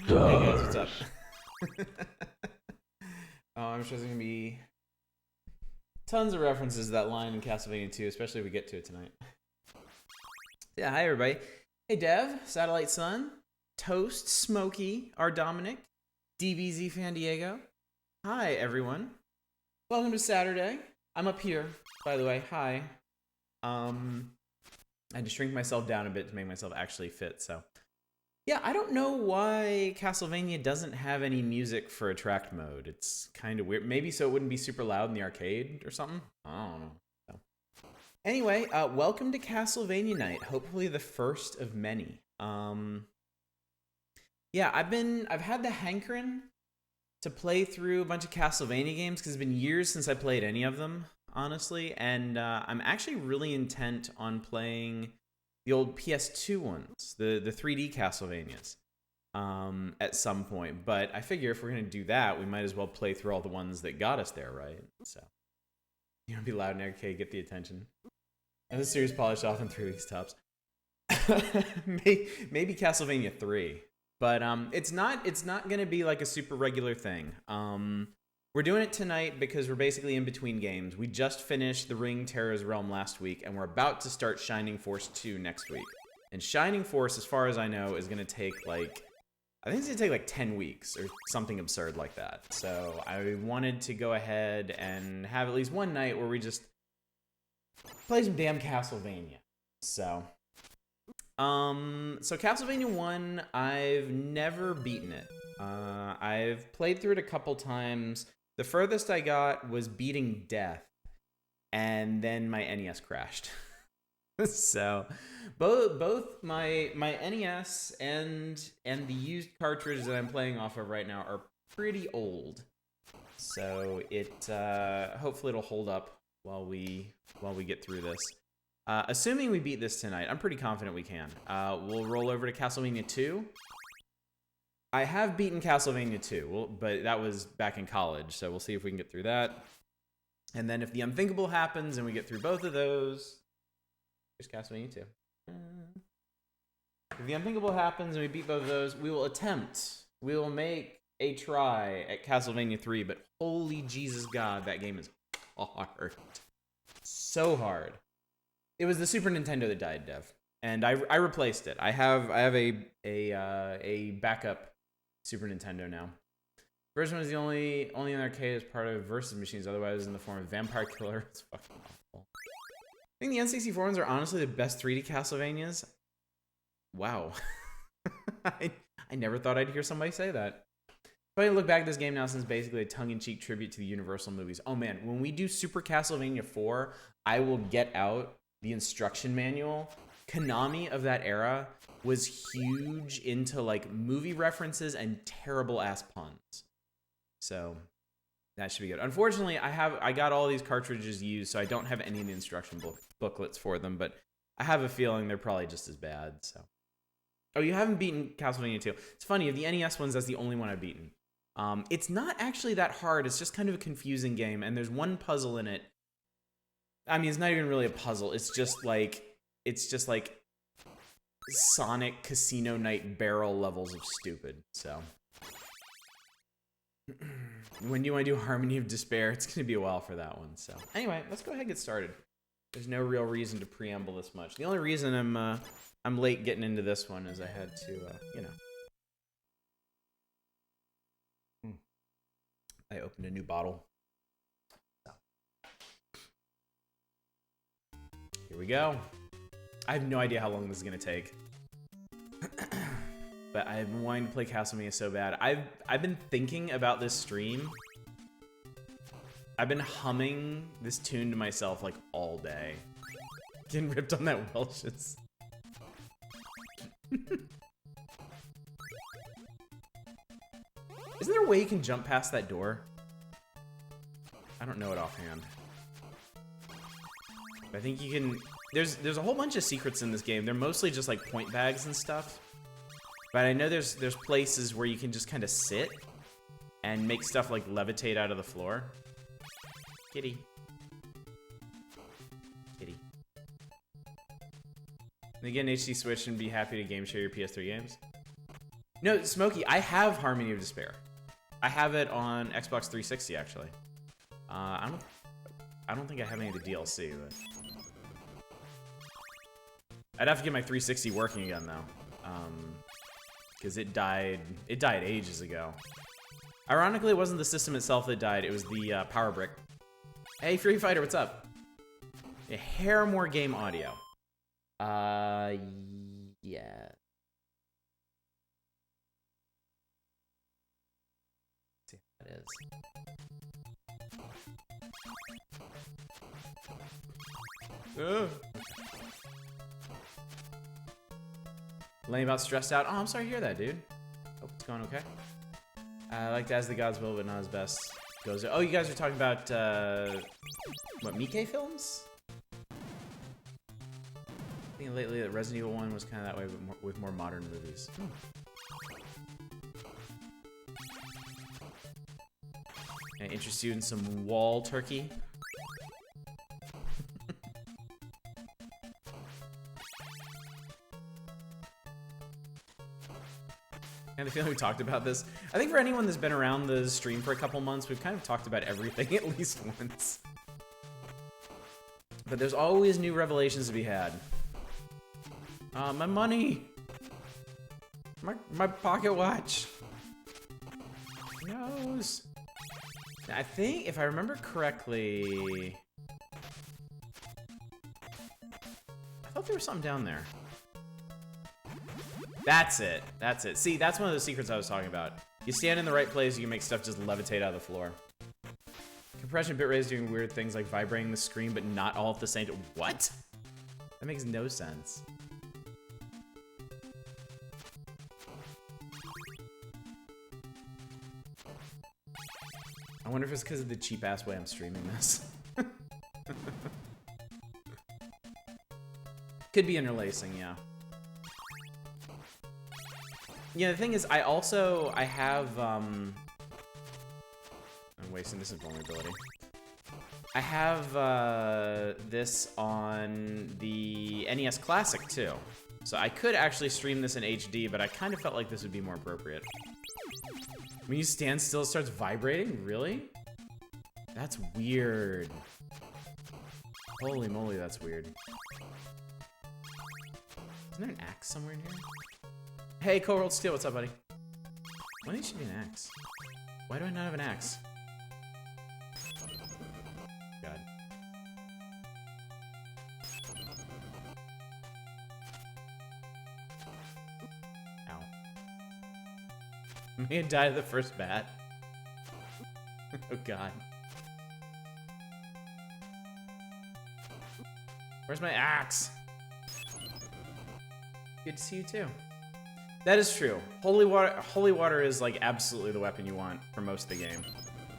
Hey guys, what's up? I'm sure there's gonna be tons of references to that line in Castlevania 2, especially if we get to it tonight. Yeah, hi everybody. Hey Dev, Satellite Sun, Toast, Smokey, R Dominic, DBZ Fan Diego. Hi everyone. Welcome to Saturday. I'm up here, by the way. Hi. I had to shrink myself down a bit to make myself actually fit, so Yeah, I don't know why Castlevania doesn't have any music for attract mode. It's kind of weird. Maybe so it wouldn't be super loud in the arcade or something. I don't know. So. Anyway, welcome to Castlevania night. Hopefully the first of many. Yeah, I've had the hankering to play through a bunch of Castlevania games because it's been years since I played any of them, honestly. And I'm actually really intent on playing the old PS2 ones, the 3D Castlevanias, at some point. But I figure if we're going to do that, we might as well play through all the ones that got us there, right? So, you know, be loud and arcade, get the attention. And the series polished off in 3 weeks tops. Maybe Castlevania 3. But it's not going to be like a super regular thing. We're doing it tonight because we're basically in between games. We just finished The Ring Terror's Realm last week, and we're about to start Shining Force 2 next week. And Shining Force, as far as I know, is going to take I think it's going to take 10 weeks or something absurd like that. So I wanted to go ahead and have at least one night where we just play some damn Castlevania. So Castlevania 1, I've never beaten it. I've played through it a couple times. The furthest I got was beating Death, and then my NES crashed. So, both my NES and the used cartridge that I'm playing off of right now are pretty old. So hopefully it'll hold up while we get through this. Assuming we beat this tonight, I'm pretty confident we can. We'll roll over to Castlevania 2. I have beaten Castlevania 2, but that was back in college, so we'll see if we can get through that. And then if the unthinkable happens and we get through both of those... Here's Castlevania 2. If the unthinkable happens and we beat both of those, we will make a try at Castlevania 3, but holy Jesus God, that game is hard. So hard. It was the Super Nintendo that died, Dev, and I replaced it. I have a backup Super Nintendo now. Version was the only in arcade as part of Versus machines. Otherwise, in the form of Vampire Killer. It's fucking awful. I think the N64 ones are honestly the best 3D Castlevanias. Wow, I never thought I'd hear somebody say that. But I look back at this game now, since basically a tongue-in-cheek tribute to the Universal movies. Oh man, when we do Super Castlevania 4, I will get out the instruction manual. Konami of that era was huge into movie references and terrible ass puns. So that should be good. Unfortunately, I got all these cartridges used, so I don't have any of the instruction booklets for them, but I have a feeling they're probably just as bad. So, oh, you haven't beaten Castlevania 2. It's funny, of the NES ones, that's the only one I've beaten. It's not actually that hard. It's just kind of a confusing game, and there's one puzzle in it. I mean, it's not even really a puzzle. It's just like Sonic Casino Night barrel levels of stupid. So when you want to do Harmony of Despair, it's going to be a while for that one. So anyway, let's go ahead and get started. There's no real reason to preamble this much. The only reason I'm late getting into this one is I had to, I opened a new bottle. Here we go. I have no idea how long this is going to take. But I've been wanting to play Castlevania so bad. I've been thinking about this stream. I've been humming this tune to myself all day. Getting ripped on that Welsh's. Isn't there a way you can jump past that door? I don't know it offhand. I think you can... There's a whole bunch of secrets in this game. They're mostly just point bags and stuff. But I know there's places where you can just kind of sit and make stuff levitate out of the floor. Kitty. Kitty. And get an HD Switch and be happy to game share your PS3 games. No, Smokey, I have Harmony of Despair. I have it on Xbox 360 actually. I don't think I have any of the DLC, but I'd have to get my 360 working again though, because it died ages ago. Ironically, it wasn't the system itself that died; it was the power brick. Hey, Free Fighter, what's up? A hair more game audio. Yeah. See how that is. Ugh. Laying about stressed out. Oh, I'm sorry to hear that, dude. Hope it's going okay. I liked As the Gods Will, but not as best goes. Oh, you guys are talking about, what, Miike films? I think lately that Resident Evil 1 was kind of that way, but with more modern movies. Can I interest you in some wall turkey? I have a feeling we talked about this. I think for anyone that's been around the stream for a couple months, we've kind of talked about everything at least once. But there's always new revelations to be had. My money! My pocket watch! Nose! I think, if I remember correctly... I thought there was something down there. That's it. That's it. See, that's one of the secrets I was talking about. You stand in the right place, you can make stuff just levitate out of the floor. Compression bitrate is doing weird things like vibrating the screen, but not all at the same time. What? That makes no sense. I wonder if it's because of the cheap-ass way I'm streaming this. Could be interlacing, yeah. Yeah, the thing is, I have, I'm wasting this vulnerability. I have, this on the NES Classic, too. So I could actually stream this in HD, but I kind of felt like this would be more appropriate. When you stand still, it starts vibrating? Really? That's weird. Holy moly, that's weird. Isn't there an axe somewhere in here? Hey, Cold Steel, what's up, buddy? Why don't you be an axe? Why do I not have an axe? God. Ow. I may have died of the first bat. Oh, God. Where's my axe? Good to see you, too. That is true. Holy water is like absolutely the weapon you want for most of the game.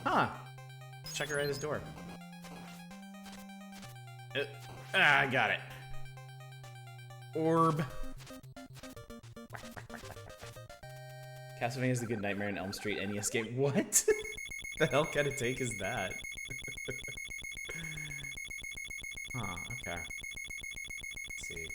Huh. Check it right at this door. I got it. Orb. Castlevania is the good Nightmare on Elm Street NES game. What? The hell kind of take is that? Huh, okay. Let's see.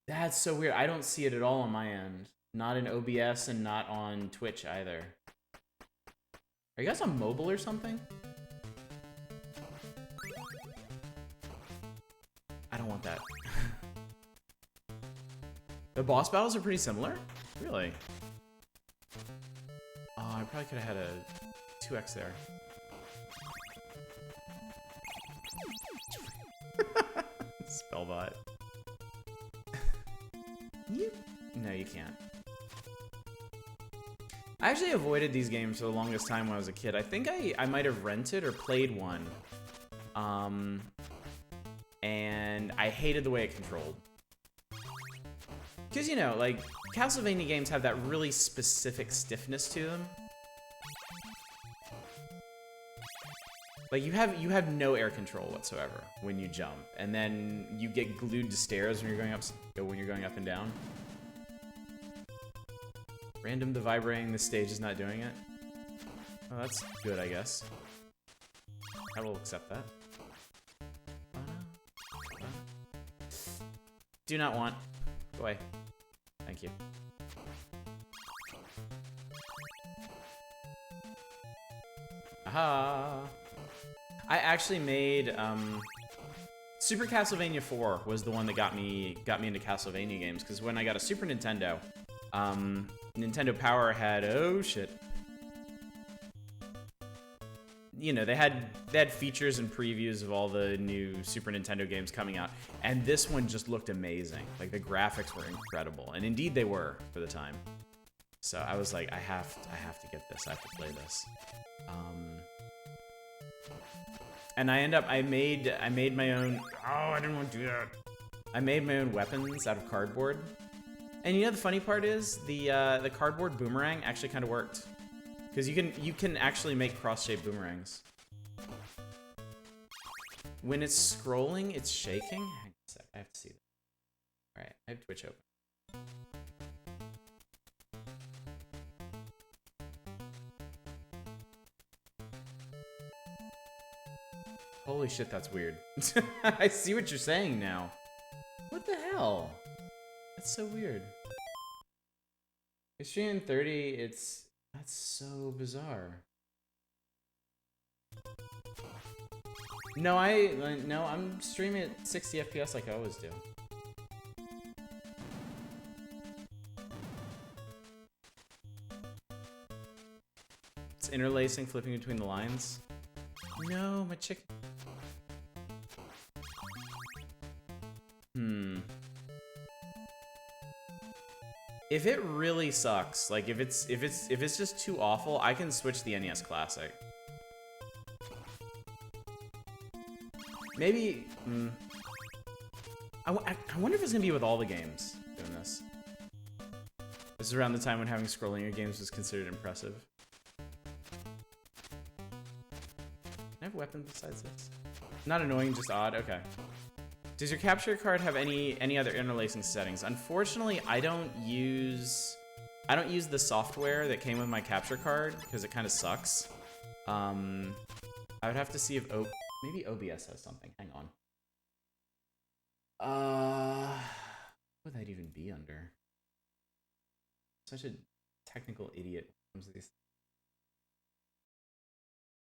That's so weird. I don't see it at all on my end. Not in OBS and not on Twitch either. Are you guys on mobile or something? I don't want that. The boss battles are pretty similar? Really? Oh, I probably could have had a 2x there. Spellbot. No, you can't. I actually avoided these games for the longest time when I was a kid. I think I might have rented or played one. And I hated the way it controlled. Because, you know, like, Castlevania games have that really specific stiffness to them. Like, you have no air control whatsoever when you jump. And then you get glued to stairs when you're going up and down. Random the vibrating, the stage is not doing it. Oh, that's good, I guess. I will accept that. Do not want. Go away. Thank you. Aha! I actually made, Super Castlevania 4 was the one that got me into Castlevania games, because when I got a Super Nintendo, Nintendo Power had, oh shit. You know, they had features and previews of all the new Super Nintendo games coming out, and this one just looked amazing. Like, the graphics were incredible, and indeed they were for the time. So I was like, I have to get this. I have to play this. And I made my own. Oh, I didn't want to do that. I made my own weapons out of cardboard. And you know the funny part is the cardboard boomerang actually kind of worked, because you can actually make cross-shaped boomerangs. When it's scrolling, it's shaking. Hang on a sec, I have to see that. All right, I have Twitch open. Holy shit, that's weird. I see what you're saying now. What the hell? That's so weird. Streaming 30, that's so bizarre. No, I'm streaming at 60 FPS like I always do. It's interlacing, flipping between the lines. No, my chicken. If it really sucks, like if it's just too awful, I can switch the NES Classic. Maybe. I wonder if it's gonna be with all the games doing this. This is around the time when having scrolling in your games was considered impressive. Can I have a weapon besides this? Not annoying, just odd. Okay. Does your capture card have any other interlacing settings? Unfortunately, I don't use the software that came with my capture card because it kind of sucks. I would have to see if maybe OBS has something. Hang on. What would that even be under? Such a technical idiot when it comes to these.